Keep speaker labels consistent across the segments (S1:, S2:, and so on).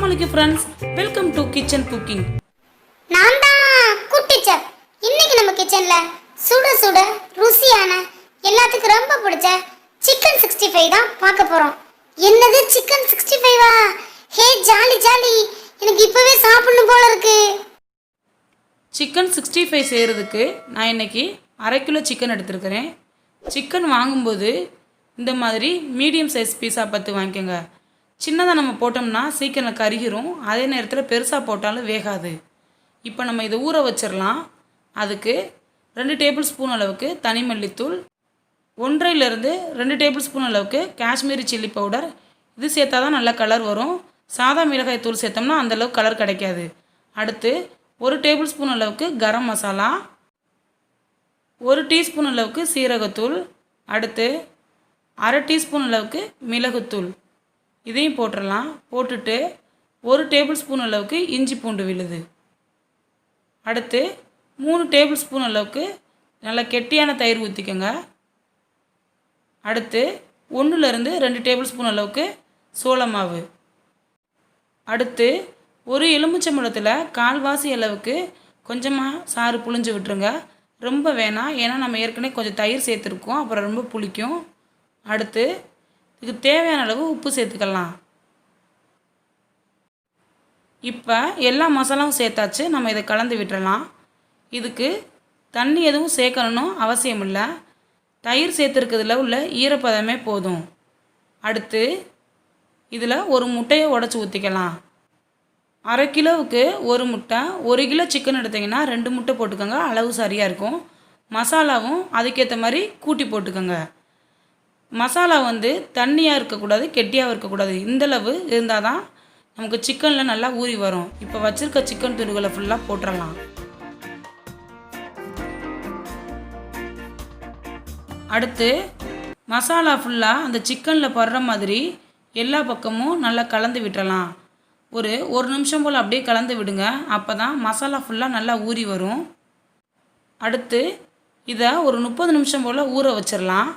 S1: Assalamualaikum friends, welcome to kitchen cooking.
S2: நான் தான் குட்டி செஃப். இன்னைக்கு நம்ம கிச்சன்ல சுட சுட ருசியான எல்லாத்துக்கும் ரொம்ப பிடிச்ச சிக்கன் 65 தான் பார்க்க போறோம். என்னது சிக்கன் 65வா? ஹே ஜாலி ஜாலி, எனக்கு இப்பவே சாப்பிடணும் போல இருக்கு.
S1: சிக்கன் 65 செய்கிறதுக்கு நான் இன்னைக்கு 1/2 கிலோ சிக்கன் எடுத்துருக்கிறேன். சிக்கன் வாங்கும்போது இந்த மாதிரி மீடியம் சைஸ் பீஸா பார்த்து வாங்கிக்கோங்க. சின்னதாக நம்ம போட்டோம்னா சீக்கிரம் கருகிரும், அதே நேரத்தில் பெருசாக போட்டாலும் வேகாது. இப்போ நம்ம இதை ஊற வச்சிடலாம். அதுக்கு 2 டேபிள் ஸ்பூன் அளவுக்கு தனி மல்லித்தூள், 1.5 2 டேபிள் ஸ்பூன் அளவுக்கு காஷ்மீரி சில்லி பவுடர். இது சேர்த்தா தான் நல்ல கலர் வரும். சாதா மிளகாய் தூள் சேர்த்தோம்னா அந்தளவுக்கு கலர் கிடைக்காது. அடுத்து 1 டேபிள் ஸ்பூன் அளவுக்கு கரம் மசாலா, 1 டீஸ்பூன் அளவுக்கு சீரகத்தூள், அடுத்து 1/2 டீஸ்பூன் அளவுக்கு மிளகுத்தூள். இதையும் போட்டுடலாம். போட்டுட்டு 1 டேபிள் ஸ்பூன் அளவுக்கு இஞ்சி பூண்டு விழுது, அடுத்து 3 டேபிள் ஸ்பூன் அளவுக்கு நல்லா கெட்டியான தயிர் ஊற்றிக்கோங்க. அடுத்து 1 2 டேபிள் ஸ்பூன் அளவுக்கு சோள மாவு, அடுத்து 1 எலுமிச்சம்பழத்தில் 1/4 அளவுக்கு கொஞ்சமாக சாறு புழிஞ்சு விட்டுருங்க. ரொம்ப வேணாம், ஏன்னா நம்ம ஏற்கனவே கொஞ்சம் தயிர் சேர்த்துருக்கோம், அப்புறம் ரொம்ப புளிக்கும். அடுத்து இதுக்கு தேவையான அளவு உப்பு சேர்த்துக்கலாம். இப்போ எல்லா மசாலாவும் சேர்த்தாச்சு. நம்ம இதை கலந்து விட்டுறலாம். இதுக்கு தண்ணி எதுவும் சேர்க்கணும் அவசியம் இல்லை. தயிர் சேர்த்துருக்கிறதுல உள்ள ஈரப்பதமே போதும். அடுத்து இதில் ஒரு முட்டையை உடச்சி ஊற்றிக்கலாம். 1/2 கிலோவுக்கு 1 முட்டை. 1 கிலோ சிக்கன் எடுத்திங்கன்னா 2 முட்டை போட்டுக்கோங்க, அளவு சரியாக இருக்கும். மசாலாவும் அதுக்கேற்ற மாதிரி கூட்டி போட்டுக்கோங்க. மசாலா தண்ணியாக இருக்கக்கூடாது, கெட்டியாகவும் இருக்கக்கூடாது. இந்தளவு இருந்தால் தான் நமக்கு சிக்கனில் நல்லா ஊறி வரும். இப்போ வச்சுருக்க சிக்கன் துண்டுகளை ஃபுல்லாக போட்டுடலாம். அடுத்து மசாலா ஃபுல்லாக அந்த சிக்கனில் படுற மாதிரி எல்லா பக்கமும் நல்லா கலந்து விட்டுறலாம். ஒரு நிமிஷம் போல் அப்படியே கலந்து விடுங்க, அப்போ தான் மசாலா ஃபுல்லாக நல்லா ஊறி வரும். அடுத்து இதை ஒரு 30 நிமிஷம் போல் ஊற வச்சிடலாம்.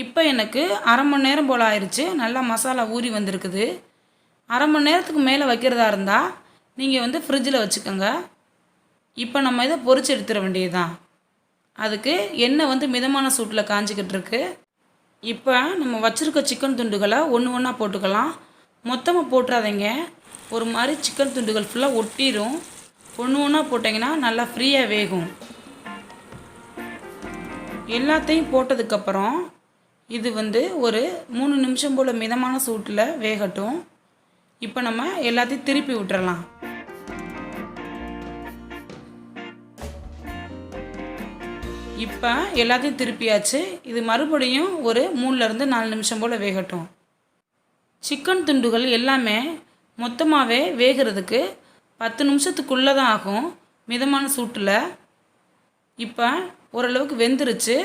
S1: இப்போ எனக்கு 1/2 மணி நேரம் போல் ஆயிடுச்சு. நல்லா மசாலா ஊறி வந்திருக்குது. 1/2 மணி நேரத்துக்கு மேலே வைக்கிறதா இருந்தால் நீங்கள் ஃப்ரிட்ஜில் வச்சுக்கோங்க. இப்போ நம்ம இதை பொரிச்சு எடுத்துட வேண்டியது தான். அதுக்கு எண்ணெய் மிதமான சூட்டில் காஞ்சிக்கிட்டு இருக்கு. இப்போ நம்ம வச்சுருக்க சிக்கன் துண்டுகளை ஒன்று ஒன்றா போட்டுக்கலாம். மொத்தமாக போட்டுறாதீங்க, ஒரு மாதிரி சிக்கன் துண்டுகள் ஃபுல்லாக ஒட்டிடும். ஒன்று ஒன்றா போட்டிங்கன்னா நல்லா ஃப்ரீயாக வேகும். எல்லாத்தையும் போட்டதுக்கப்புறம் இது ஒரு 3 நிமிஷம் போல் மிதமான சூட்டில் வேகட்டும். இப்போ நம்ம எல்லாத்தையும் திருப்பி விட்டுறலாம். இப்போ எல்லாத்தையும் திருப்பியாச்சு. இது மறுபடியும் ஒரு 3-4 நிமிஷம் போல் வேகட்டும். சிக்கன் துண்டுகள் எல்லாமே மொத்தமாகவே வேகிறதுக்கு 10 நிமிஷத்துக்குள்ளே தான் ஆகும், மிதமான சூட்டில். இப்போ ஓரளவுக்கு வெந்துருச்சு.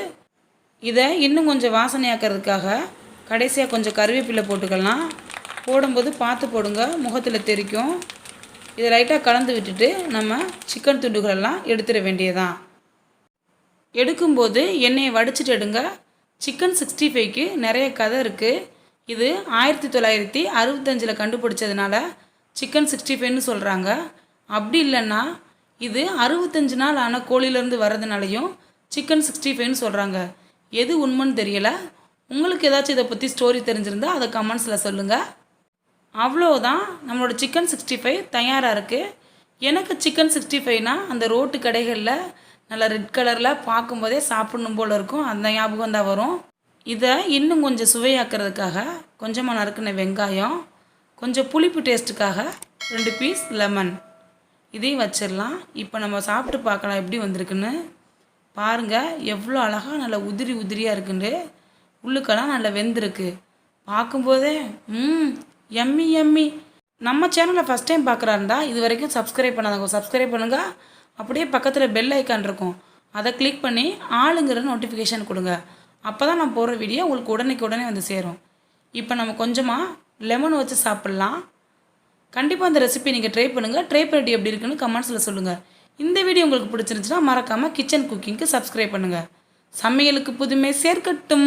S1: இதை இன்னும் கொஞ்சம் வாசனையாக்கிறதுக்காக கடைசியாக கொஞ்சம் கருவேப்பிலை போட்டுக்கலாம். போடும்போது பார்த்து போடுங்க, முகத்தில் தெரிக்கும். இதை லைட்டாக கலந்து விட்டுட்டு நம்ம சிக்கன் துண்டுகளெல்லாம் எடுத்துட வேண்டியதான். எடுக்கும்போது எண்ணெயை வடிச்சிட்டு எடுங்க. சிக்கன் 65க்கு நிறைய கதை இருக்குது. இது 1965 கண்டுபிடிச்சதுனால சிக்கன் 65ன்னு சொல்கிறாங்க. அப்படி இல்லைன்னா இது 65 நாள் ஆன கோழியிலேருந்து வர்றதுனாலையும் சிக்கன் 65ன்னு சொல்கிறாங்க. எது உண்மைன்னு தெரியலை. உங்களுக்கு ஏதாச்சும் இதை பற்றி ஸ்டோரி தெரிஞ்சிருந்தால் அதை கமெண்ட்ஸில் சொல்லுங்கள். அவ்வளோதான், நம்மளோட சிக்கன் 65 தயாராக இருக்குது. எனக்கு சிக்கன் 65னா அந்த ரோட்டு கடைகளில் நல்லா ரெட் கலரில் பார்க்கும்போதே சாப்பிடணும் போல் இருக்கும், அந்த ஞாபகம் தான் வரும். இதை இன்னும் கொஞ்சம் சுவையாக்கிறதுக்காக கொஞ்சமாக நறுக்கின வெங்காயம், கொஞ்சம் புளிப்பு டேஸ்ட்டுக்காக 2 பீஸ் லெமன், இதையும் வச்சிடலாம். இப்போ நம்ம சாப்பிட்டு பார்க்கலாம் எப்படி வந்திருக்குன்னு. பாருங்கள் எவ்வளோ அழகாக நல்லா உதிரி உதிரியாக இருக்குண்டு. உள்ளுக்கெல்லாம் நல்லா வெந்திருக்கு. பார்க்கும்போதே எம்மி எம்மி. நம்ம சேனலை ஃபஸ்ட் டைம் பார்க்குறாருந்தா இது வரைக்கும் சப்ஸ்கிரைப் பண்ணாதவங்க சப்ஸ்கிரைப் பண்ணுங்கள். அப்படியே பக்கத்தில் பெல் ஐக்கான் இருக்கும், அதை கிளிக் பண்ணி ஆளுங்கிற நோட்டிஃபிகேஷன் கொடுங்க. அப்போ தான் நான் போடுற வீடியோ உங்களுக்கு உடனே சேரும். இப்போ நம்ம கொஞ்சமாக லெமன் வச்சு சாப்பிட்லாம். கண்டிப்பாக அந்த ரெசிபி நீங்கள் ட்ரை பண்ணுங்கள். ட்ரை பண்ணிட்டு எப்படி இருக்குன்னு கமெண்ட்ஸில் சொல்லுங்கள். இந்த வீடியோ உங்களுக்கு பிடிச்சிருந்துச்சுன்னா மறக்காமல் கிச்சன் குக்கிங்க்கு சப்ஸ்கிரைப் பண்ணுங்கள். சமையலுக்கு புதுமை சேர்க்கட்டும்.